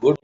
Good.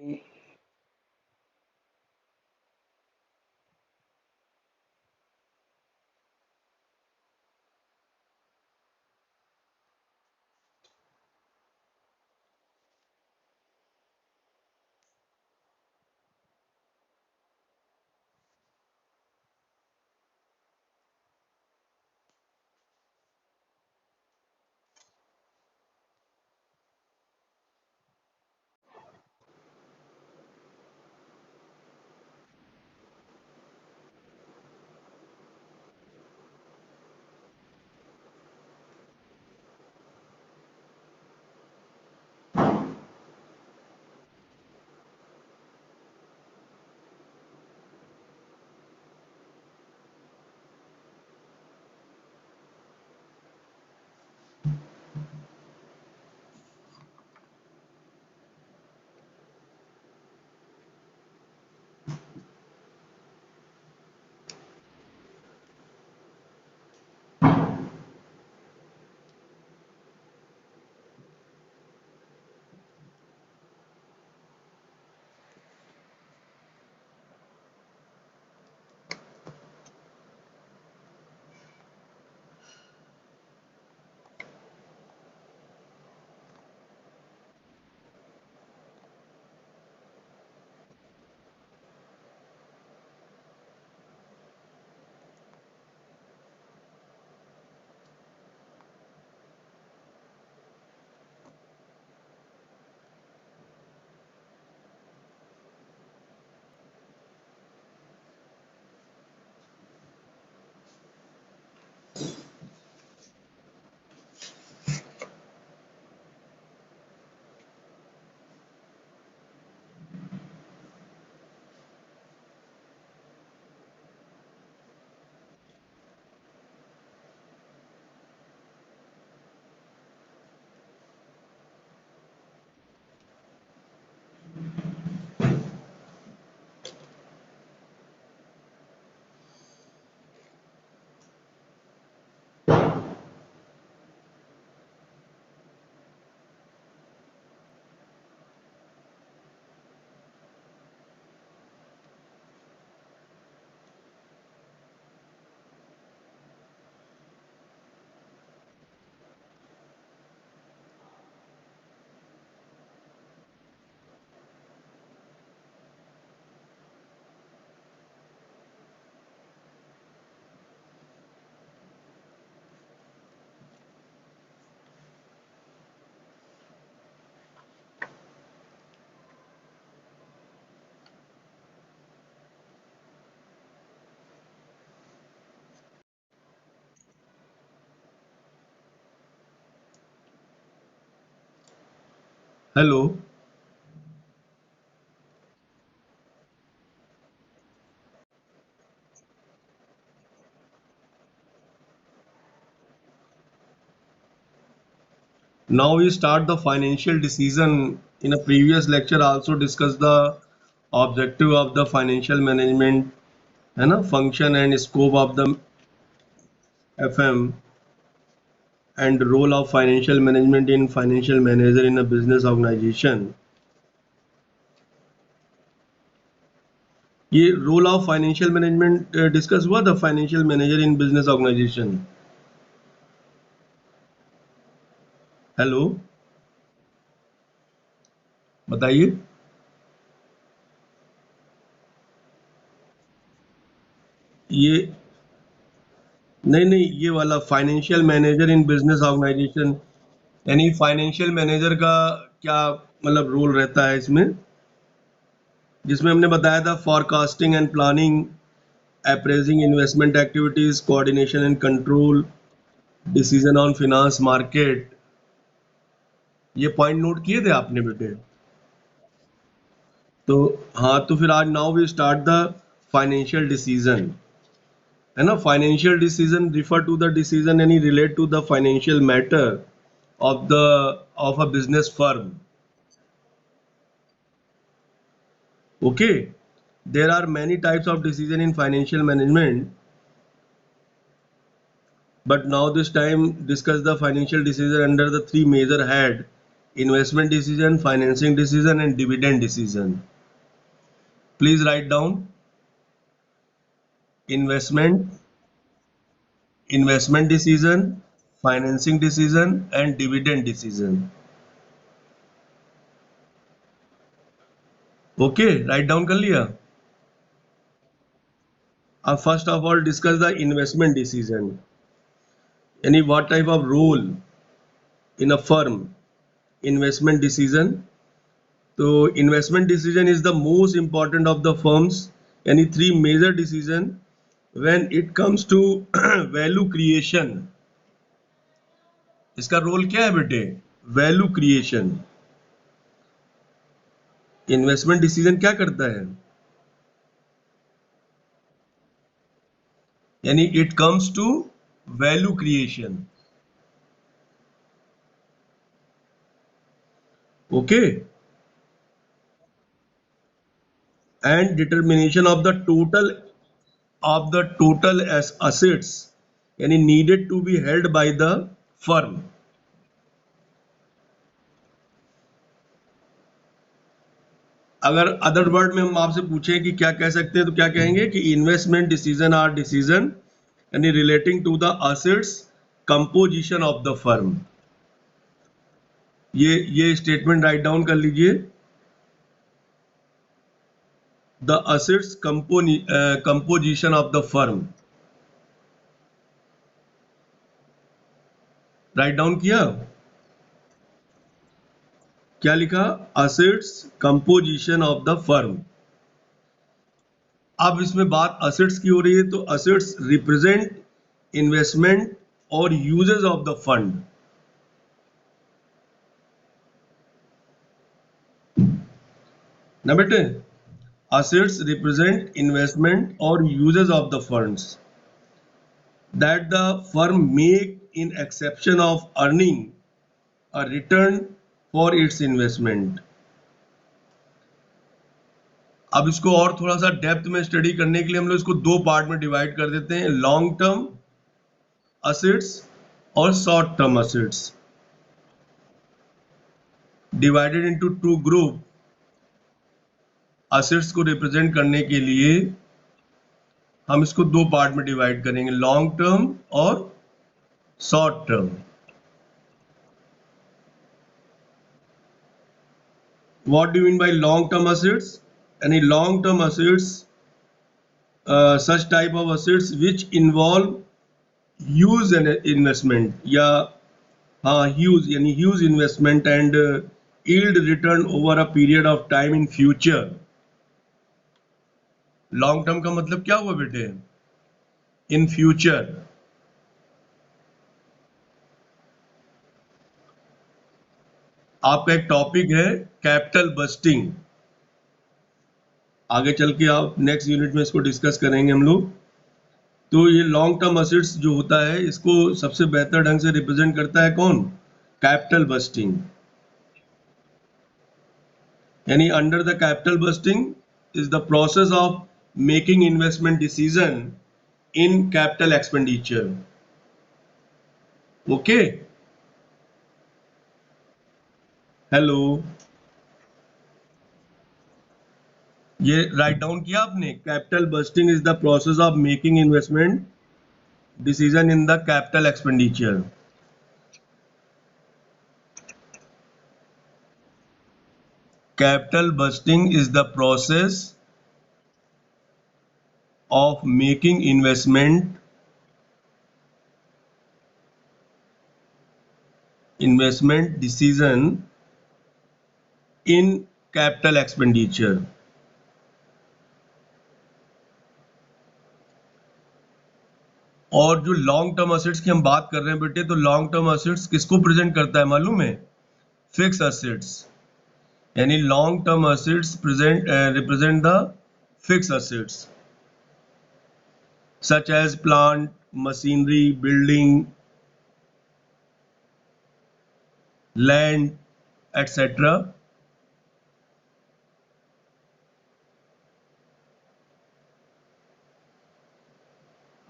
Hello. Now we start the financial decision. In a previous lecture, also discussed the objective of the financial management and a function and scope of the FM and role of financial management in financial manager in a business organization. ये role of financial management discuss हुआ था financial manager in business organisation. Hello, बताइए. ये नहीं नहीं, ये वाला financial manager in business organisation, यानी फाइनेंशियल मैनेजर का क्या मतलब रोल रहता है इसमें, जिसमें हमने बताया था forecasting and planning, appraising investment activities, coordination and control, decision on finance market. ये पॉइंट नोट किए थे आपने बेटे? तो हाँ, तो फिर आज now we start the financial decision, है ना. Financial decision refer to the decision any relate to the financial matter of the of a business firm. Okay, there are many types of decision in financial management, but now this time discuss the financial decision under the three major head, investment decision, financing decision, and dividend decision. Please write down investment, investment decision, financing decision, and dividend decision. Okay, write down कर लिया. अब first of all discuss the investment decision. यानी what type of role in a firm investment decision. तो investment decision is the most important of the firms. यानी three major decision when it comes to value creation. इसका role क्या है बेटे? Value creation. Investment decision क्या करता है? यानी it comes to value creation. Okay. And determination of the total s assets यानी needed to be held by the firm. अगर अदर वर्ड में हम आपसे पूछें कि क्या कह सकते हैं तो क्या कहेंगे कि इन्वेस्टमेंट डिसीजन आर डिसीजन यानी relating to the assets composition of the firm. ये स्टेटमेंट राइट डाउन कर लीजिए. The assets composition of the firm. Write down किया? क्या लिखा? Assets composition of the firm. अब इसमें बात असेट्स की हो रही है तो असेट्स रिप्रेजेंट इन्वेस्टमेंट और यूजेस ऑफ द फंड. ना बेटे, assets represent investment or uses of the funds that the firm make in exception of earning a return for its investment. अब इसको और थोड़ा सा डेप्थ में स्टडी करने के लिए हम लोग इसको दो पार्ट में डिवाइड कर देते हैं, लॉन्ग टर्म असेट्स और short term assets. Divided into two group. Assets को रिप्रेजेंट करने के लिए हम इसको दो पार्ट में डिवाइड करेंगे, लॉन्ग टर्म और short term. What do you mean by long term assets? यानी long term assets such type of assets which involve huge investment या ह्यूज यानी huge investment and yield return over a period of time in future. Long term का मतलब क्या हुआ बेटे? In future. आपका एक टॉपिक है कैपिटल बस्टिंग. आगे चल के आप नेक्स्ट यूनिट में इसको डिस्कस करेंगे हम लोग. तो ये लॉन्ग टर्म असेट्स जो होता है इसको सबसे बेहतर ढंग से रिप्रेजेंट करता है कौन? Capital busting. यानी under the capital busting is the process of making investment decision in capital expenditure. Okay. Hello, ये राइट डाउन किया आपने? Capital budgeting is the process of making investment decision in the capital expenditure. Capital busting is the process of making investment decision in capital expenditure. और जो long term assets की हम बात कर रहे हैं बेटे, तो लॉन्ग टर्म असेट्स किसको प्रेजेंट करता है मालूम है? Fix assets. यानी long term assets represent the fix assets such as plant, machinery, building, land, etc.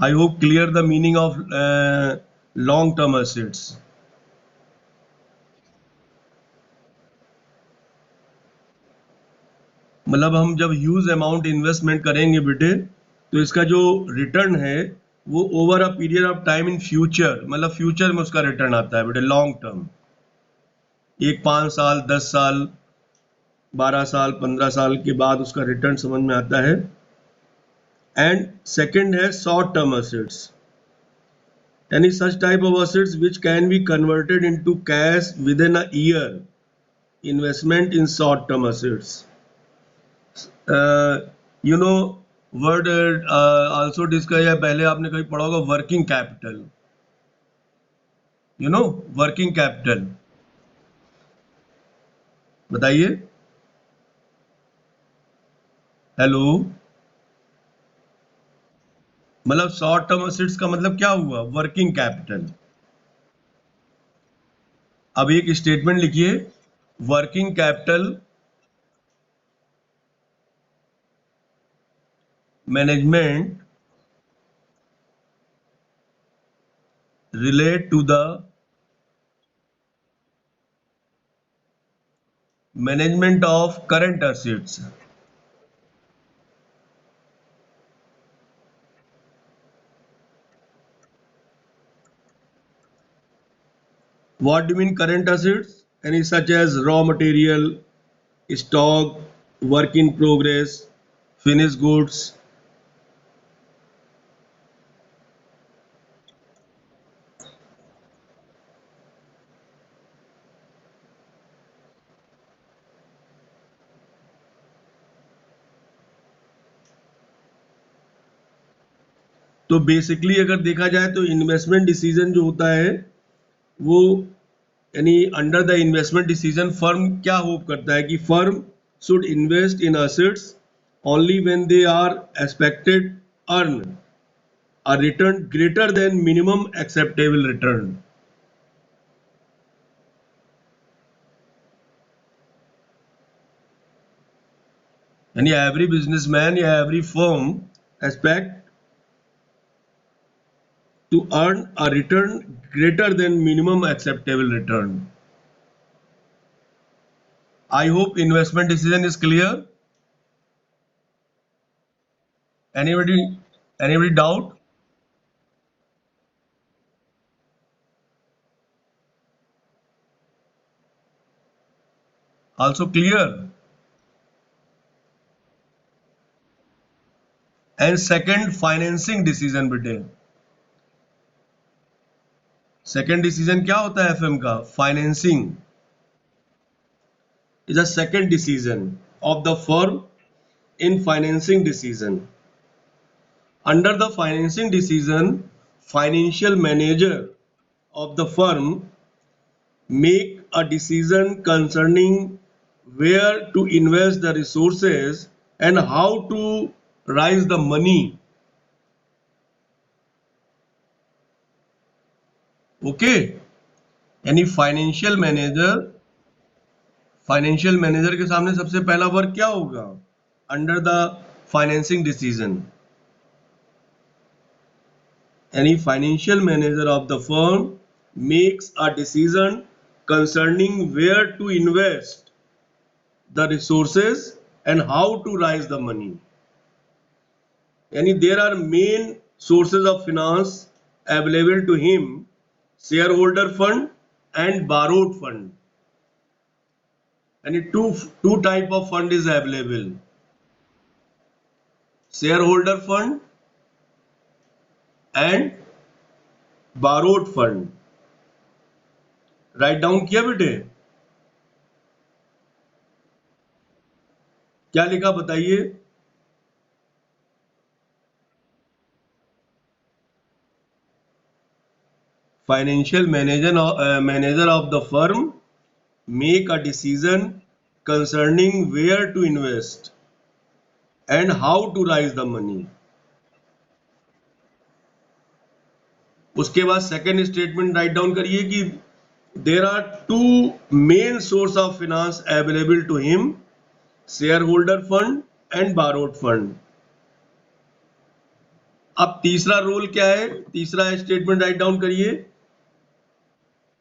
I hope clear the meaning of long-term assets. मतलब हम जब ह्यूज अमाउंट इन्वेस्टमेंट करेंगे बेटे, तो इसका जो रिटर्न है वो over a period of time in future, मतलब फ्यूचर में उसका रिटर्न आता है बेटे, लॉन्ग टर्म, एक 5 साल, 10 साल, 12 साल, 15 साल के बाद उसका रिटर्न समझ में आता है। एंड सेकंड है short term assets, any such type of assets which can be converted into cash within a year, investment in short term assets. You know word also discuss, या पहले आपने कभी पढ़ा होगा working capital, you know working capital, बताइए। Hello, मतलब short term assets का मतलब क्या हुआ, वर्किंग कैपिटल। अब एक स्टेटमेंट लिखिए, working capital management relate to the management of current assets. What do you mean current assets? Any such as raw material, stock, work in progress, finished goods. तो basically अगर देखा जाए तो investment decision जो होता है वो, यानी under the investment decision firm क्या होप करता है कि firm should invest in assets only when they are expected earn a return greater than minimum acceptable return. यानी एवरी बिजनेसमैन या every firm expect to earn a return greater than minimum acceptable return. I hope investment decision is clear. Anybody doubt? also clear? And second, financing decision बेटे, second decision क्या होता है FM का, financing is a second decision of the firm in financing decision. Under the financing decision, financial manager of the firm make a decision concerning where to invest the resources and how to raise the money. Okay, यानी financial manager के सामने सबसे पहला work क्या होगा under the financing decision, यानी financial manager of the firm makes a decision concerning where to invest the resources and how to raise the money. यानी there are main sources of finance available to him, shareholder fund and borrowed fund. यानी two type of fund is available, shareholder fund and borrowed fund. Right down किया बेटे, क्या लिखा बताइए। Financial manager of the firm make a decision concerning where to invest and how to raise the money. उसके बाद second statement write down करिए कि there are two main source of finance available to him, shareholder fund and borrowed fund. अब तीसरा role क्या है, तीसरा statement write down करिए।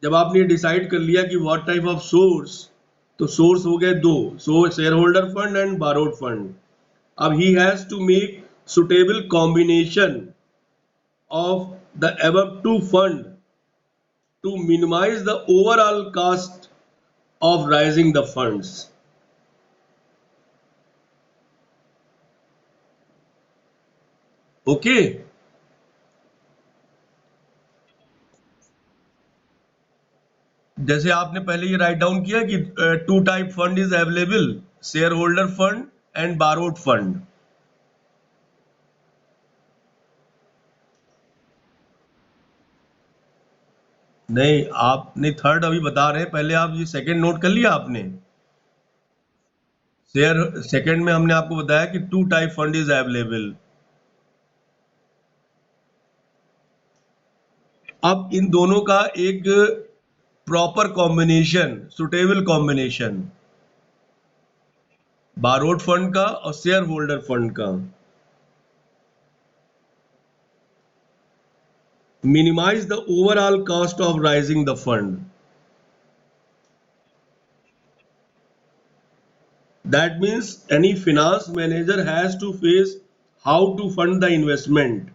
जब आपने डिसाइड कर लिया कि व्हाट टाइप ऑफ सोर्स तो सोर्स हो गए दो, सो share holder fund and borrowed fund. अब he has to make suitable combination of the above two fund to minimize the overall cost of raising the funds. Okay. जैसे आपने पहले ये right down किया कि two type fund is available, share holder fund and borrowed fund. नहीं, आपने third अभी बता रहे हैं, पहले आप ये सेकंड नोट कर लिया आपने. शेयर सेकंड में हमने आपको बताया कि two type fund is available. अब इन दोनों का एक proper combination, suitable combination, borrowed fund का और शेयर होल्डर फंड का, minimize the overall cost of raising the fund. That means any finance manager has to face how to fund the investment,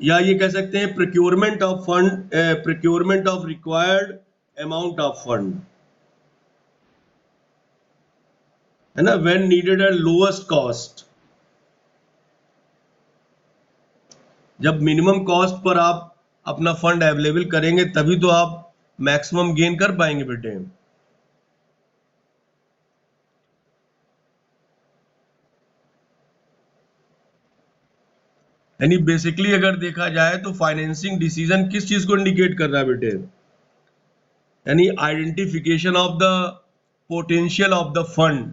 या ये कह सकते हैं procurement of fund, procurement of required amount of fund, है ना, when needed at lowest cost. जब minimum cost per आप अपना फंड अवेलेबल करेंगे तभी तो आप मैक्सिमम गेन कर पाएंगे बेटे. यानी बेसिकली अगर देखा जाए तो फाइनेंसिंग डिसीजन किस चीज को इंडिकेट कर रहा है बेटे, यानी identification of the potential of the fund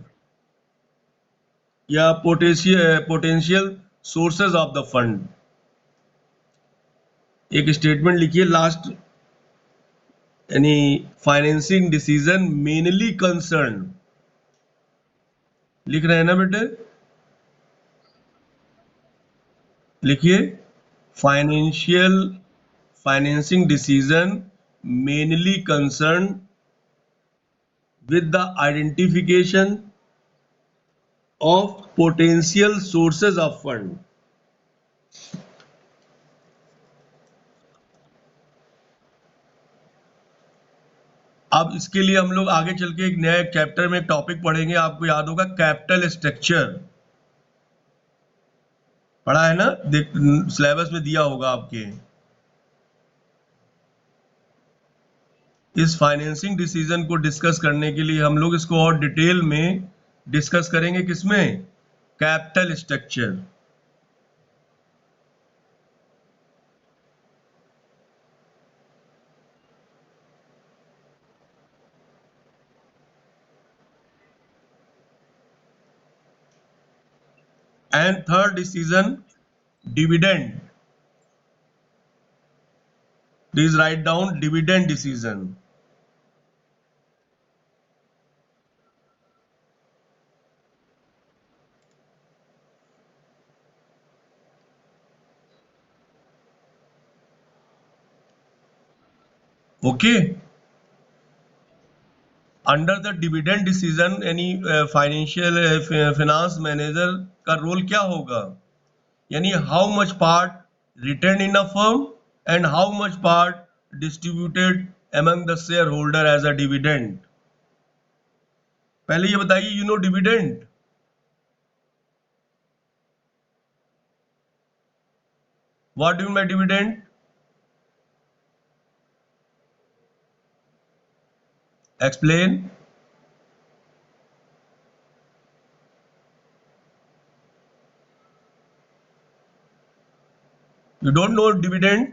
या potential sources of the fund. एक स्टेटमेंट लिखिए लास्ट, यानी फाइनेंसिंग डिसीजन मेनली कंसर्न, लिख रहे हैं ना बेटे, लिखिए financing decision mainly concern with the identification of potential sources of fund. अब इसके लिए हम लोग आगे चल के एक नए चैप्टर में एक टॉपिक पढ़ेंगे, आपको याद होगा कैपिटल स्ट्रक्चर, पढ़ा है ना, सिलेबस में दिया होगा आपके. इस फाइनेंसिंग डिसीजन को डिस्कस करने के लिए हम लोग इसको और डिटेल में डिस्कस करेंगे, किसमें, capital structure. And third decision, dividend. Please write down dividend decision. Okay. Under the dividend decision यानी फाइनेंशियल फिनांस मैनेजर का रोल क्या होगा, यानी how much part retain in a firm and how much part distributed among the share holder as a dividend. पहले ये बताइए, you know dividend, what do you mean by dividend? Explain. You don't know dividend?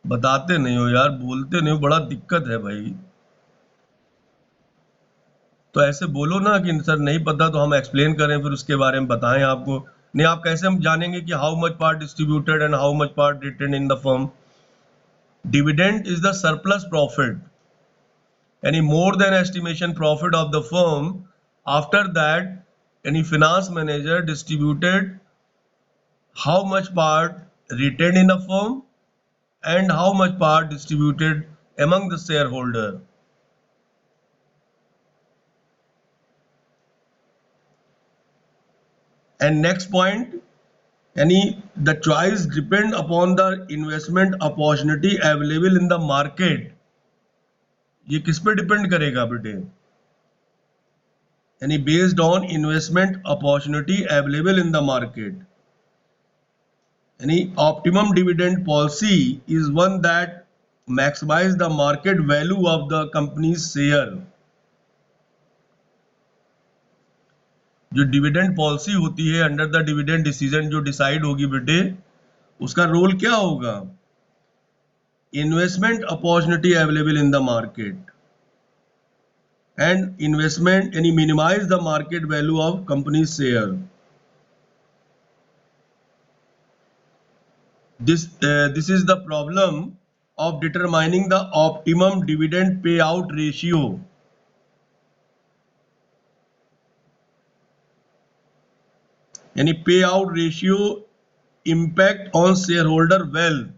बताते नहीं हो यार, बोलते नहीं हो, बड़ा दिक्कत है भाई. तो ऐसे बोलो ना कि सर नहीं पता, तो हम एक्सप्लेन करें, फिर उसके बारे में बताएं आपको. नहीं, आप कैसे हम जानेंगे कि how much part distributed and how much part retain in the firm? Dividend is the surplus profit, यानी more than estimation profit of the firm after that any finance manager distributed how much part retained in a firm and how much part distributed among the shareholder. And next point, any the choice depend upon the investment opportunity available in the market. ये किस पे depend करेगा बेटे? यानी based on investment opportunity available in the market. Any optimum dividend policy is one that maximize the market value of the company's share. जो dividend policy होती है under the dividend decision जो डिसाइड होगी बेटे, उसका रोल क्या होगा? Investment opportunity available in the market and investment यानी minimise the market value of company share. This is the problem of determining the optimum dividend payout ratio. यानी पे out ratio impact on share holder wealth.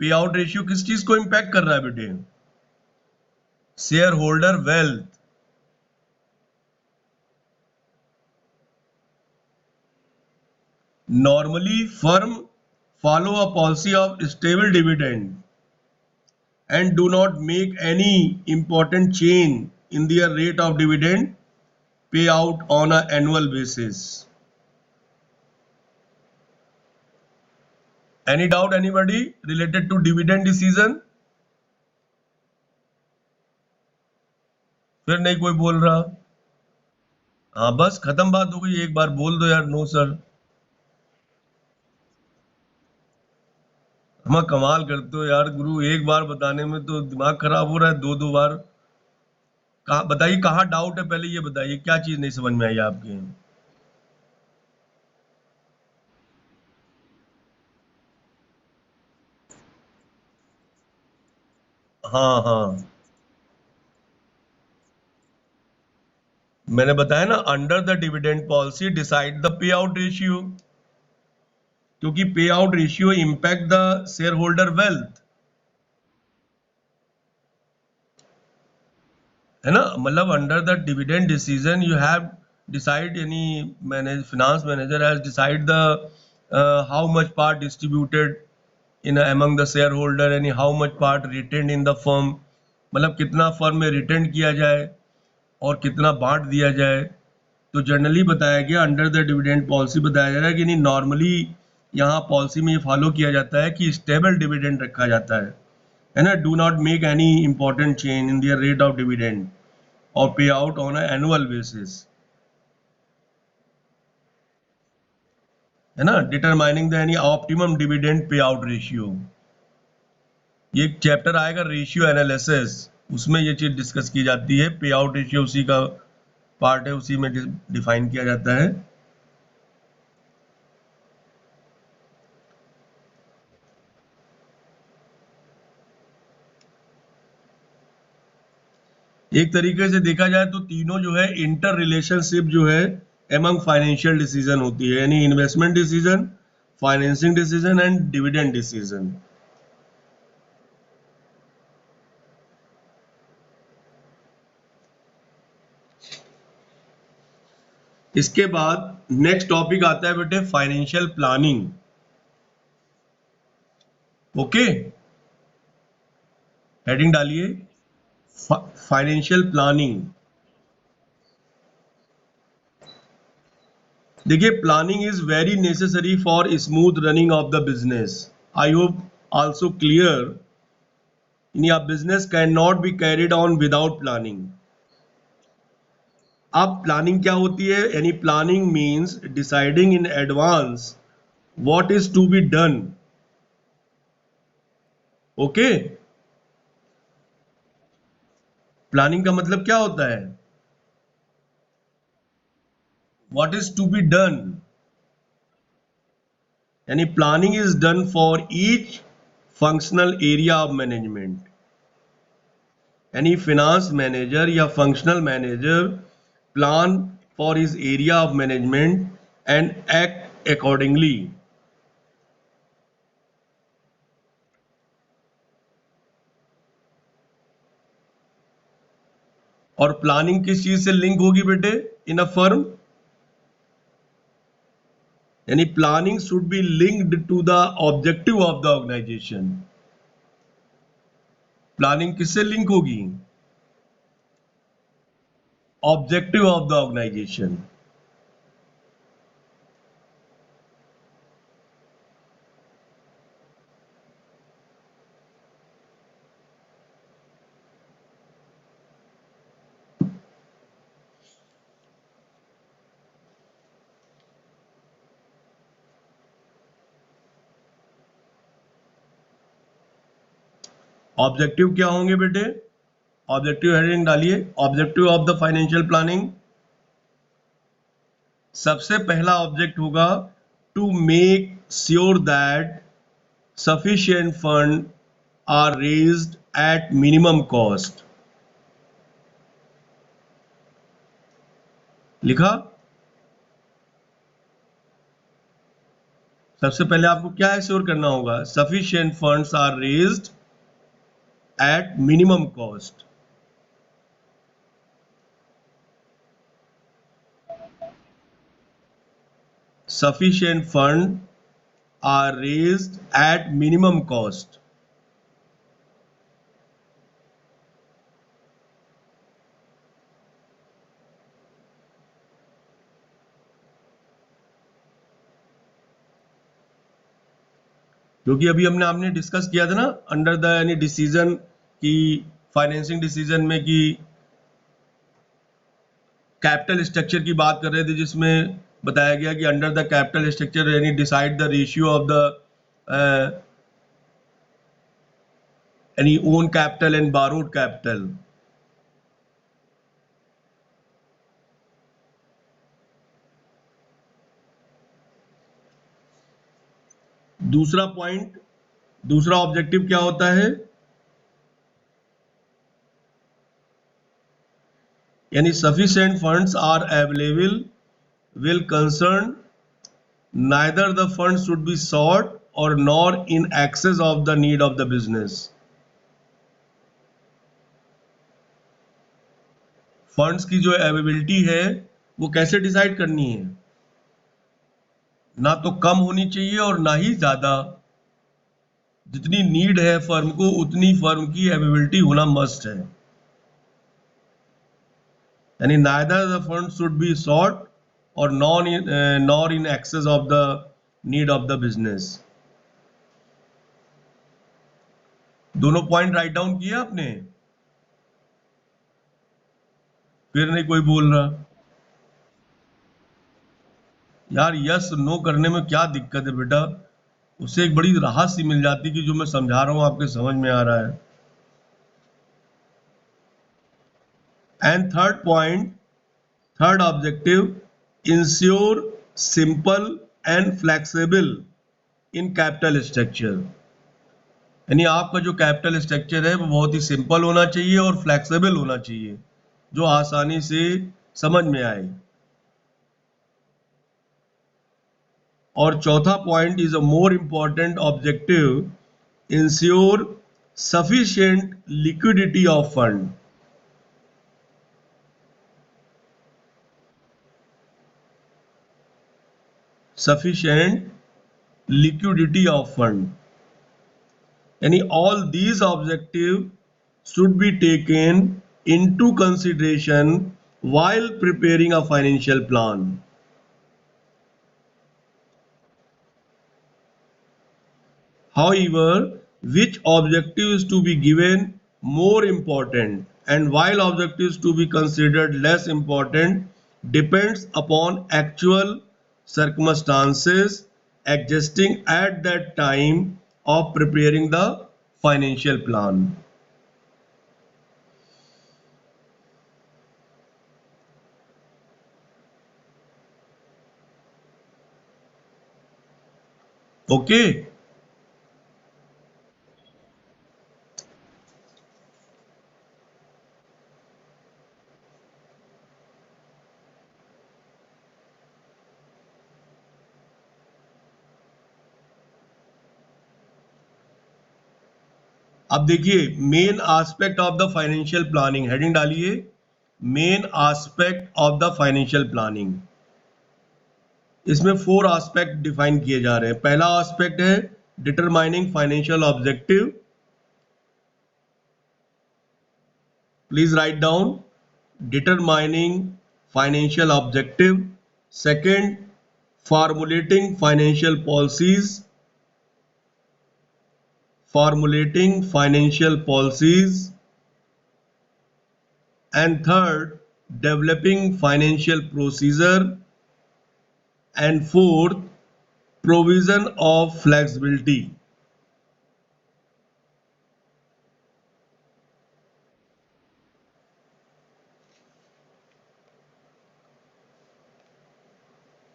पे out ratio किस चीज को impact कर रहा है बेटे? Share holder wealth. Normally, firm follow a policy of stable dividend and do not make any important change in their rate of dividend payout on an annual basis. Any doubt anybody related to dividend decision? फिर नहीं कोई बोल रहा? हाँ बस खत्म बात हो गई. एक बार बोल दो यार नो सर. हम कमाल करते हो यार गुरु, एक बार बताने में तो दिमाग खराब हो रहा है, दो दो बार. कहा बताइए कहाँ डाउट है, पहले ये बताइए क्या चीज नहीं समझ में आई आपके? हाँ हाँ मैंने बताया ना, under the dividend policy decide the pay out ratio, क्योंकि pay out ratio impact the share holder wealth, है ना. मतलब under the dividend decision you have decide यानी manage finance manager has decide the how much part distributed in among the share holder यानी how much part retained in the firm. मतलब कितना firm में retain किया जाए और कितना बांट दिया जाए. तो जनरली बताया गया अंडर द डिविडेंड पॉलिसी बताया जा रहा है कि नहीं, नॉर्मली यहाँ पॉलिसी में ये फॉलो किया जाता है कि स्टेबल डिविडेंड रखा जाता है ना. Do not make any important change in their rate of dividend और pay out on annual basis, है ना. डिटरमाइनिंग द यानी optimum dividend pay out ratio. ये एक चैप्टर आएगा रेशियो एनालिसिस, उसमें ये चीज डिस्कस की जाती है. पे आउट रेशियो उसी का पार्ट है, उसी में डिफाइन किया जाता है. एक तरीके से देखा जाए तो तीनों जो है इंटर रिलेशनशिप जो है एमंग फाइनेंशियल डिसीजन होती है, यानी investment decision, financing decision and dividend decision. इसके बाद नेक्स्ट टॉपिक आता है बेटे फाइनेंशियल प्लानिंग. ओके, हेडिंग डालिए फाइनेंशियल प्लानिंग. देखिए planning is very necessary for smooth running of the business. I hope also clear. In business can not be carried on without planning. अब planning क्या होती है? यानी planning means deciding in advance what is to be done. Okay, planning का मतलब क्या होता है? What is to be done. यानी planning is done for each functional area of management. यानी फिनांस मैनेजर या functional manager plan for his area of management and act accordingly. और planning किस चीज से लिंक होगी बेटे इन अ फर्म? यानी planning should be linked to the objective of the organisation. Planning किससे लिंक होगी? Objective of the organisation. Objective क्या होंगे बेटे? ऑब्जेक्टिव हेडिंग डालिए, objective of the financial planning. सबसे पहला ऑब्जेक्ट होगा to make sure that sufficient fund are raised at minimum cost। लिखा? सबसे पहले आपको क्या एश्योर करना होगा? sufficient funds are raised at minimum cost। sufficient fund are raised at minimum cost। क्योंकि अभी हमने डिस्कस किया था ना अंडर द यानी डिसीजन की, फाइनेंसिंग डिसीजन में कि कैपिटल स्ट्रक्चर की बात कर रहे थे, जिसमें बताया गया कि अंडर द कैपिटल स्ट्रक्चर यानी decide the ratio of the यानी own capital and borrowed capital. दूसरा पॉइंट, दूसरा ऑब्जेक्टिव क्या होता है? यानी sufficient funds are available will concern neither the funds should be sought or nor in excess of the need of the business। Funds की जो availability है वो कैसे डिसाइड करनी है? ना तो कम होनी चाहिए और ना ही ज्यादा। जितनी नीड है फर्म को उतनी फर्म की अवेलेबिलिटी होना मस्ट है। यानी neither the funds should be sought or nor in excess of the need of the business। दोनों पॉइंट राइट डाउन किए आपने? फिर नहीं कोई बोल रहा। यार यस नो करने में क्या दिक्कत है बेटा? उससे एक बड़ी राहत सी मिल जाती कि जो मैं समझा रहा हूं आपके समझ में आ रहा है। And third point, third objective, ensure simple and flexible in capital structure. यानी आपका जो कैपिटल स्ट्रक्चर है वो बहुत ही सिंपल होना चाहिए और फ्लेक्सिबल होना चाहिए, जो आसानी से समझ में आए। और चौथा point is a more important objective, ensure sufficient liquidity of fund. sufficient liquidity of fund। यानी all these objectives should be taken into consideration while preparing a financial plan। However, which objective is to be given more important and while objectives to be considered less important depends upon actual circumstances existing at that time of preparing the financial plan। Okay? अब देखिए main aspect of the financial planning, heading डालिए main aspect of the financial planning. इसमें 4 aspect define किए जा रहे हैं। पहला aspect है determining financial objective. Please write down determining financial objective. Second, formulating financial policies. Formulating financial policies. And third, developing financial procedure. And fourth, provision of flexibility.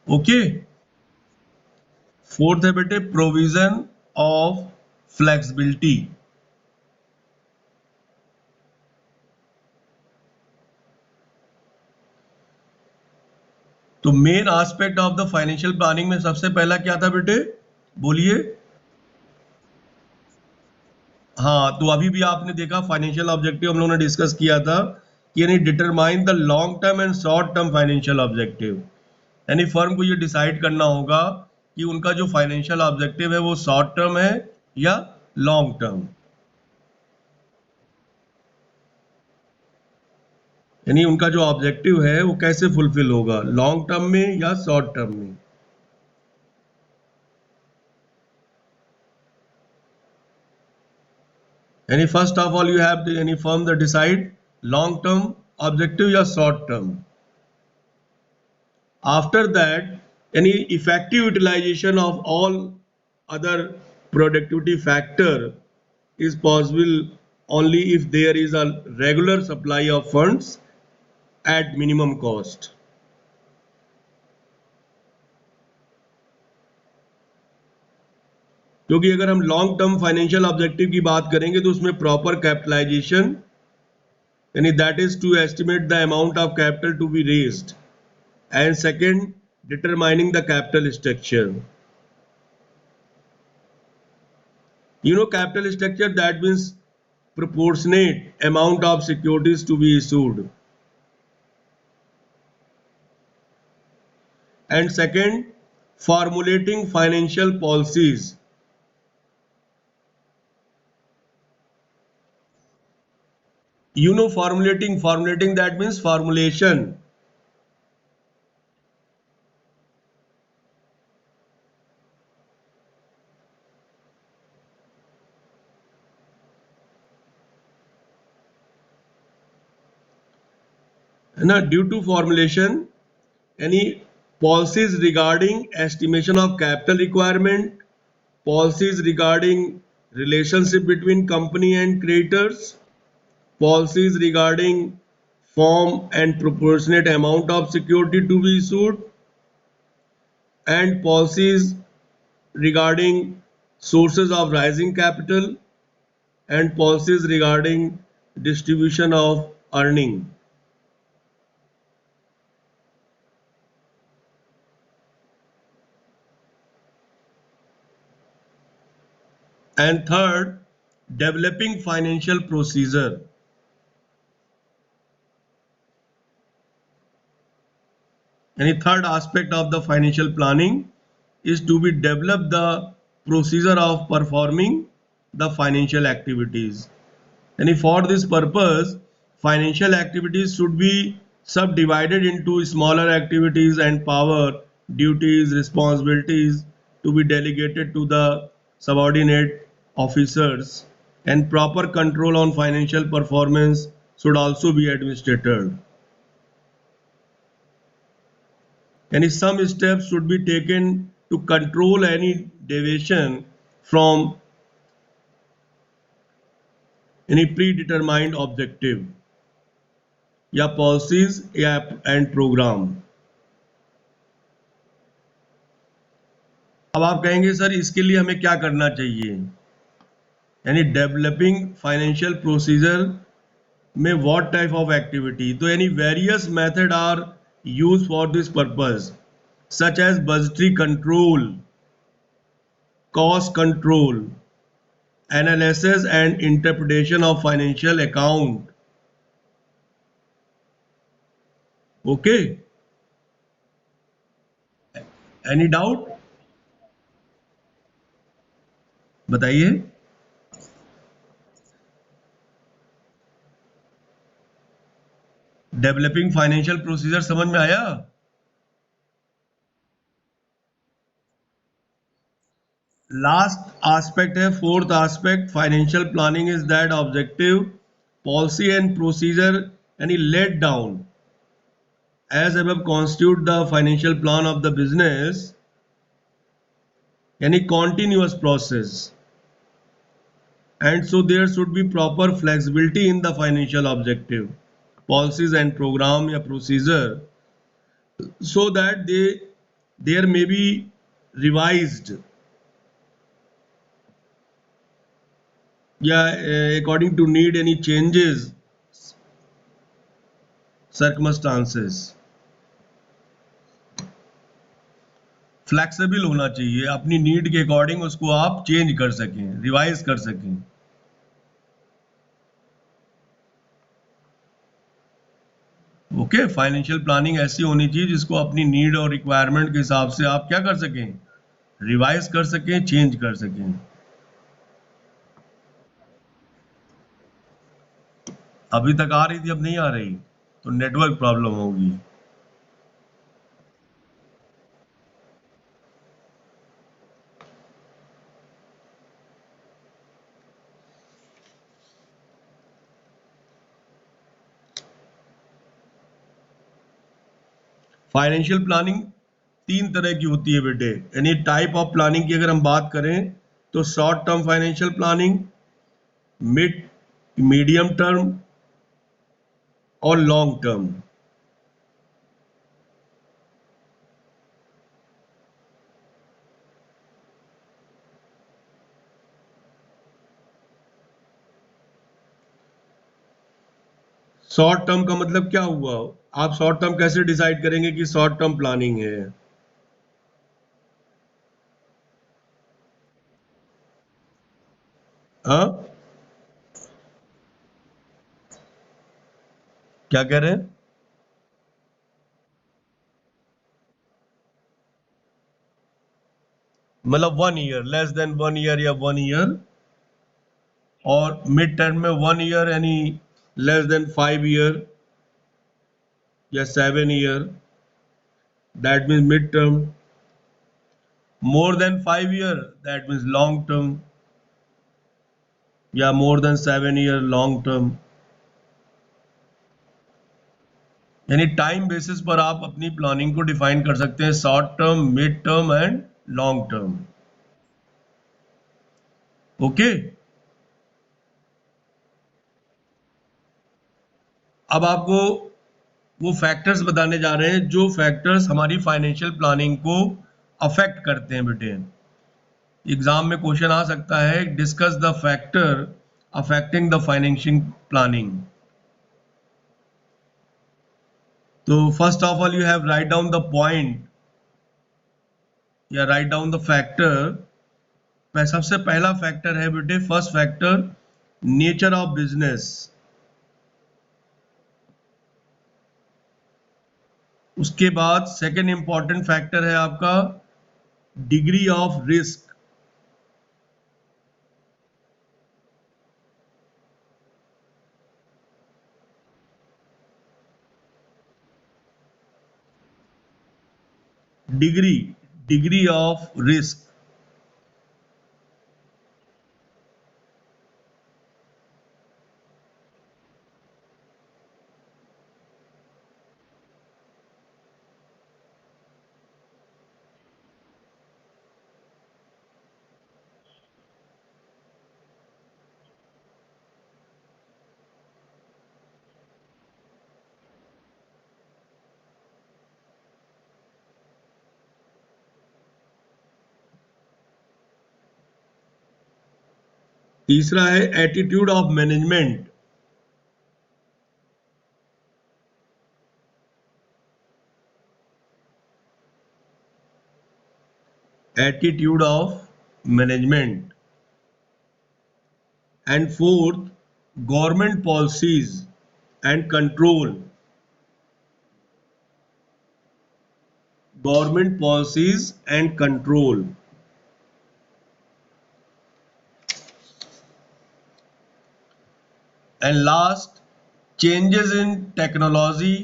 Okay, fourth है बेटे provision of flexibility. तो main aspect of the financial planning में सबसे पहला क्या था बेटे, बोलिए। हाँ, तो अभी भी आपने देखा फाइनेंशियल ऑब्जेक्टिव हम लोगों ने डिस्कस किया था कि यानी determine the long term and short term financial objective. यानी फर्म को ये डिसाइड करना होगा कि उनका जो फाइनेंशियल ऑब्जेक्टिव है वो शॉर्ट टर्म है या लॉन्ग टर्म। यानी उनका जो ऑब्जेक्टिव है वो कैसे फुलफिल होगा, लॉन्ग टर्म में या शॉर्ट टर्म में। यानी first of all you have यानी firm the decide long term objective या short term. After that, any effective utilization of all other productivity factor is possible only if there is a regular supply of funds at minimum cost. क्योंकि अगर हम long term financial objective की बात करेंगे तो उसमें proper capitalisation यानी that is to estimate the amount of capital to be raised, and second, determining the capital structure. You know capital structure, that means proportionate amount of securities to be issued, and second, formulating financial policies. You know formulating that means formulation. Now, due to formulation, any policies regarding estimation of capital requirement, policies regarding relationship between company and creditors, policies regarding form and proportionate amount of security to be issued, and policies regarding sources of rising capital, and policies regarding distribution of earning. And third, developing financial procedure. Any third aspect of the financial planning is to be develop the procedure of performing the financial activities. And for this purpose, financial activities should be subdivided into smaller activities and power, duties, responsibilities to be delegated to the subordinate officers, and proper control on financial performance should also be administered. And some steps should be taken to control any deviation from any predetermined objective या policies या and programme. अब आप कहेंगे sir इसके लिए हमें क्या करना चाहिए, यानी डेवलपिंग फाइनेंशियल प्रोसीजर में व्हाट टाइप ऑफ एक्टिविटी। तो यानी various method are use for this purpose such as budgetary control, cost control, analysis and interpretation of financial account, okay, any doubt बताइए। डेवलपिंग फाइनेंशियल प्रोसीजर समझ में आया? Last aspect है, fourth aspect financial planning is that objective policy and procedure any laid down as above constitute the financial plan of the business, any continuous process, and so there should be proper flexibility in the financial objective policies and program या procedure so that there may be revised according to need any changes circumstances। Flexible होना चाहिए, अपनी need के according उसको आप change कर सकें, revise कर सकें। ओके, फाइनेंशियल प्लानिंग ऐसी होनी चाहिए जिसको अपनी नीड और रिक्वायरमेंट के हिसाब से आप क्या कर सकें, रिवाइज कर सकें, चेंज कर सकें। अभी तक आ रही थी, अब नहीं आ रही तो नेटवर्क प्रॉब्लम होगी। फाइनेंशियल प्लानिंग तीन तरह की होती है बेटे। यानी टाइप ऑफ प्लानिंग की अगर हम बात करें तो short term financial planning, mid medium term और लॉन्ग टर्म। शॉर्ट टर्म का मतलब क्या हुआ? आप शॉर्ट टर्म कैसे डिसाइड करेंगे कि शॉर्ट टर्म प्लानिंग है? हाँ, क्या कह रहे हैं? मतलब 1 ईयर, लेस देन 1 ईयर या 1 ईयर, और मिड टर्म में 1 ईयर यानी लेस देन 5 ईयर या 7 year, that means mid term. More than 5 year that means long term, या more than 7 year long term. यानी टाइम बेसिस पर आप अपनी प्लानिंग को डिफाइन कर सकते हैं, short term, mid term and long term. Okay, अब आपको वो फैक्टर्स बताने जा रहे हैं जो फैक्टर्स हमारी फाइनेंशियल प्लानिंग को अफेक्ट करते हैं बेटे। एग्जाम में क्वेश्चन आ सकता है, discuss the factor affecting the financial planning. तो first of all you have write down the point या राइट डाउन द फैक्टर। सबसे पहला फैक्टर है बेटे, first factor, nature of business. उसके बाद सेकंड इंपॉर्टेंट फैक्टर है आपका degree of risk. Degree degree of risk. तीसरा है attitude of management. Attitude of management. And fourth, government policies and control. government policies and control. And last, changes in technology.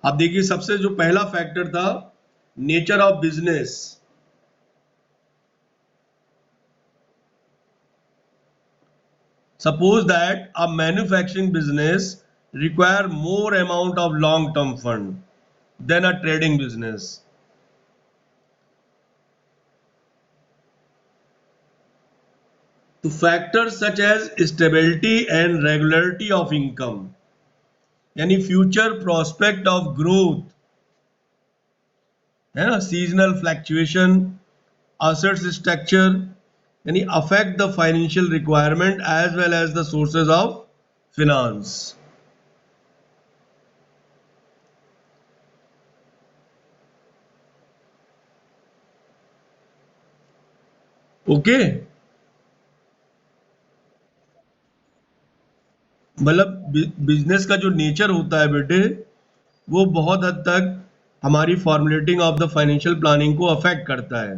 अब देखिए सबसे जो पहला factor था, nature of business. Suppose that a manufacturing business require more amount of long-term fund than a trading business. So factors such as stability and regularity of income, यानी future prospect of growth, है ना, seasonal fluctuation, assets structure, यानी affect the financial requirement as well as the sources of finance. Okay, मतलब business का जो nature होता है बेटे, वो बहुत हद तक हमारी formulating of the financial planning को अफेक्ट करता है.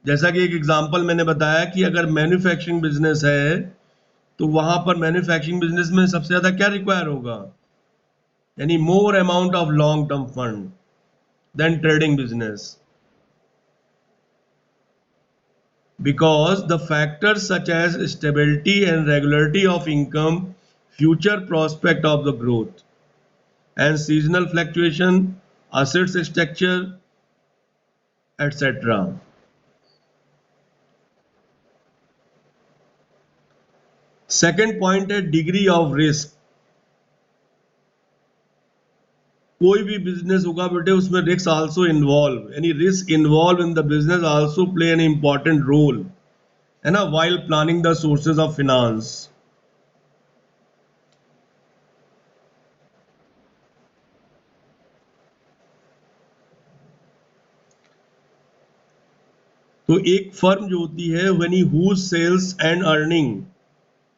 जैसा कि एक एग्जांपल मैंने बताया कि अगर मैन्युफैक्चरिंग बिजनेस है तो वहां पर मैन्युफैक्चरिंग बिजनेस में सबसे ज्यादा क्या रिक्वायर होगा, यानी more amount of long term fund than trading business, because the factors such as stability and regularity of income, future prospect of the growth, and seasonal fluctuation, assets structure, etc. Second point है degree of risk. कोई भी business होगा बेटे उसमें risk also involve, यानी risk involve in the business also play an important role, है ना, while planning the sources of finance. तो एक फर्म जो होती है when whose sales and earning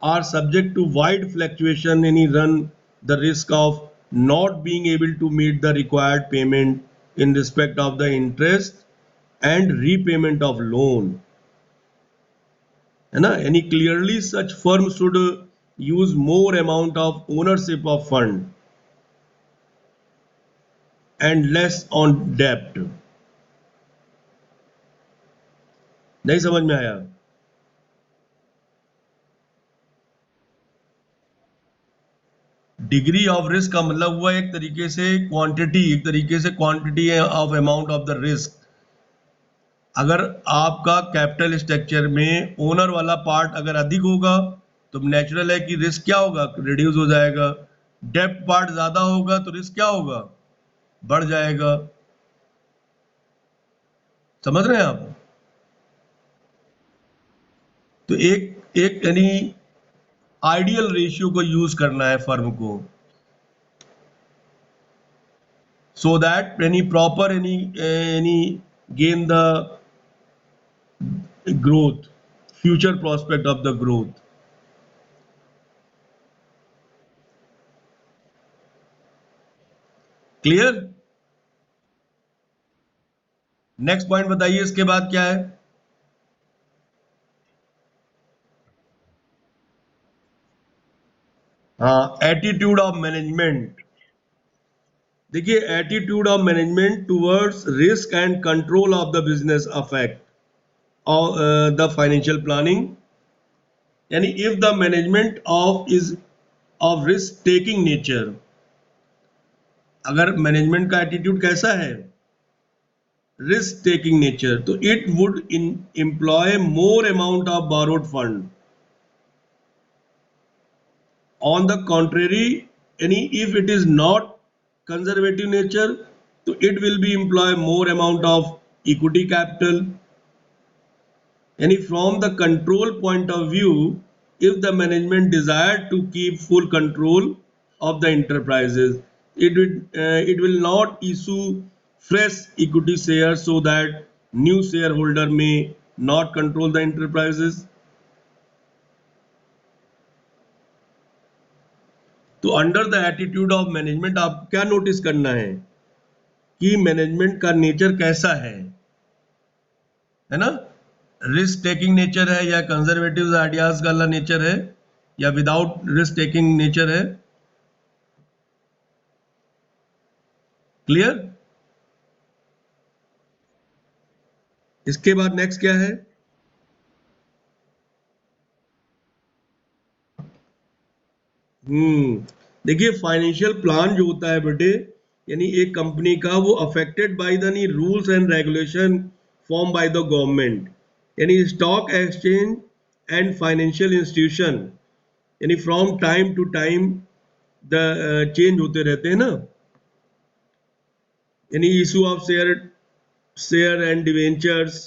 are subject to wide fluctuation, any run the risk of not being able to meet the required payment in respect of the interest and repayment of loan, है ना, यानी clearly such firm should use more amount of ownership of fund and less on debt. नहीं समझ में आया? Degree of risk का मतलब हुआ एक तरीके से क्वांटिटी, एक तरीके से quantity of amount of the risk. अगर आपका कैपिटल स्ट्रक्चर में ओनर वाला पार्ट अगर अधिक होगा तो नेचुरल है कि रिस्क क्या होगा, रिड्यूस हो जाएगा. डेप्ट पार्ट ज्यादा होगा तो रिस्क क्या होगा, बढ़ जाएगा. समझ रहे हैं आप? तो एक एक यानी आइडियल रेशियो को यूज करना है फर्म को, so that any proper any gain the growth, future prospect of the growth. Clear? Next point बताइए इसके बाद क्या है. हाँ, एटीट्यूड ऑफ मैनेजमेंट. देखिए attitude of management towards risk and control of the business affect the financial planning, यानी if the management of is of risk taking nature, अगर management का एटीट्यूड कैसा है, रिस्क टेकिंग नेचर, तो it would employ more amount of borrowed fund. On the contrary, if it is not conservative nature, so it will be employ more amount of equity capital. From the control point of view, if the management desire to keep full control of the enterprises, it will not issue fresh equity shares so that new shareholder may not control the enterprises. तो under the attitude of management आप क्या notice करना है कि management का nature कैसा है ना? रिस्क टेकिंग नेचर है या कंजर्वेटिव आइडियाज वाला नेचर है या विदाउट रिस्क टेकिंग नेचर है? क्लियर? इसके बाद नेक्स्ट क्या है? देखिए फाइनेंशियल प्लान जो होता है बेटे, यानी एक कंपनी का, वो affected by the rules and regulation form by the government, यानी stock exchange and financial institution, यानी from time to time the change होते रहते हैं ना, यानी issue of share and debentures,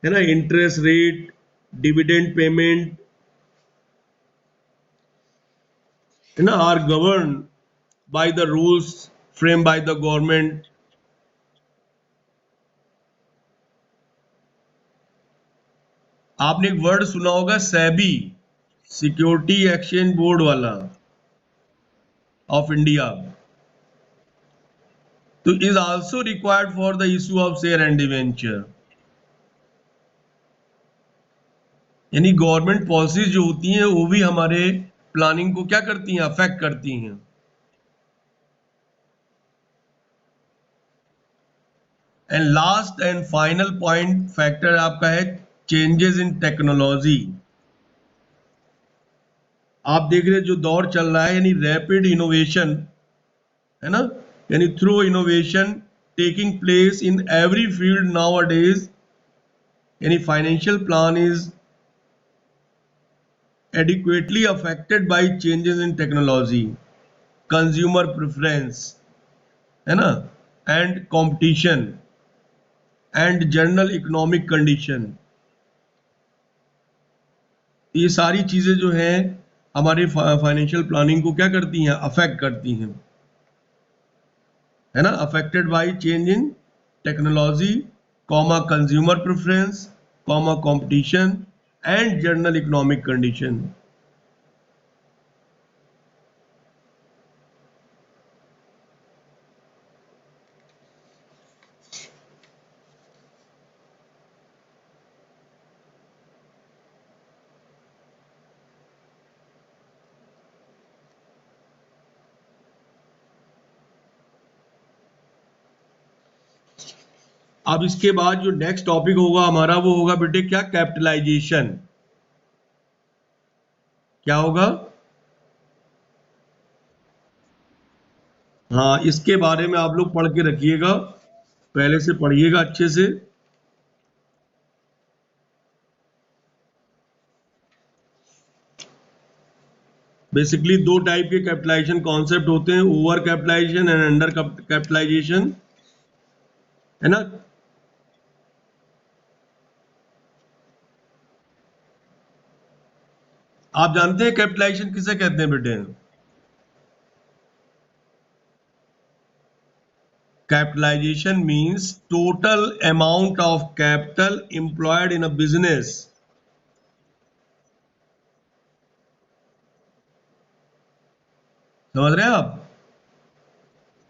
है ना, इंटरेस्ट रेट, डिविडेंड पेमेंट, है ना, are govern by the rules frame by the government. आपने एक वर्ड सुना होगा सेबी, सिक्योरिटी एक्सचेंज बोर्ड वाला ऑफ इंडिया, तो is also required for the issue of share and debenture, यानी गवर्नमेंट पॉलिसीज जो होती हैं वो भी हमारे प्लानिंग को क्या करती हैं, अफेक्ट करती हैं। And last and final point factor आपका है चेंजेस इन टेक्नोलॉजी। आप देख रहे हैं जो दौर चल रहा है, यानी रैपिड इनोवेशन, है ना, यानी through innovation taking place in every field nowadays, यानी financial plan is adequately affected by changes in technology, consumer preference, है ना, and competition and general economic condition। ये सारी चीजें जो हैं हमारे फाइनेंशियल प्लानिंग को क्या करती हैं, अफेक्ट करती हैं, है ना, affected by change in technology, comma consumer preference, comma competition and general economic condition. अब इसके बाद जो नेक्स्ट टॉपिक होगा हमारा वो होगा बेटे क्या, कैपिटलाइजेशन। क्या होगा? हाँ, इसके बारे में आप लोग पढ़ के रखिएगा, पहले से पढ़िएगा अच्छे से। बेसिकली दो टाइप के कैपिटलाइजेशन कॉन्सेप्ट होते हैं, over capitalisation and under capitalisation, है ना। आप जानते हैं कैपिटलाइजेशन किसे कहते हैं बेटे? Capitalisation means total amount of capital employed in a business. समझ रहे हैं आप?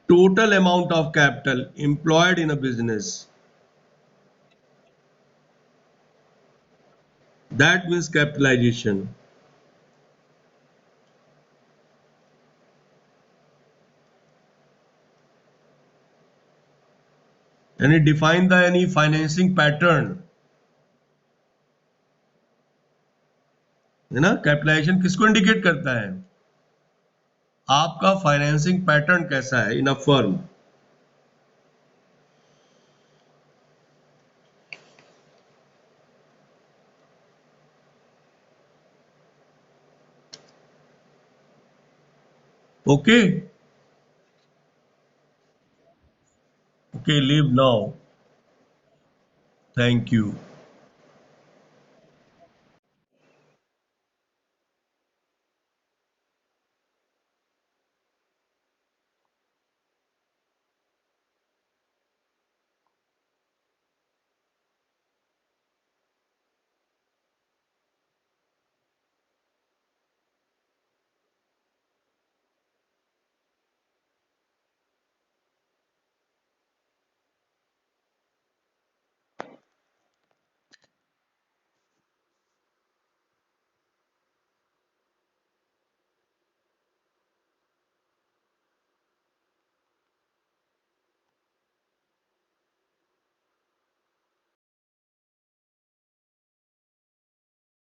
Total amount of capital employed in a business, that means capitalisation. यानी डिफाइन द यानी फाइनेंसिंग पैटर्न, है ना। कैपिटलाइजेशन किसको इंडिकेट करता है? आपका फाइनेंसिंग पैटर्न कैसा है in a firm. Okay, okay, leave now. Thank you.